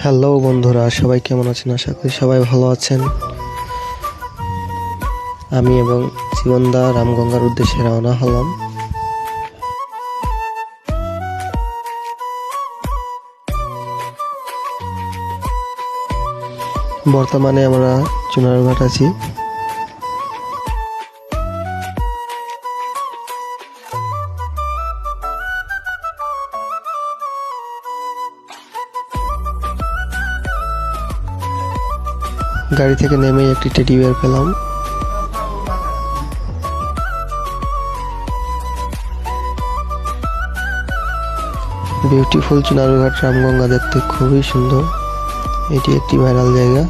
Hello বন্ধুরা, সবাই কেমন আছেন? আশা করি সবাই ভালো আছেন। আমি এবং জীবনদা রামগঙ্গার উদ্দেশ্যে রওনা হলাম। বর্তমানে আমরা চুনারুঘাট আছি। গাড়ি থেকে নেমে একটি টেডি বিয়ার পেলাম। বিউটিফুল চুনারুঘাট রামগঙ্গা দেখতে খুবই সুন্দর। এটি একটি ভাইরাল জায়গা।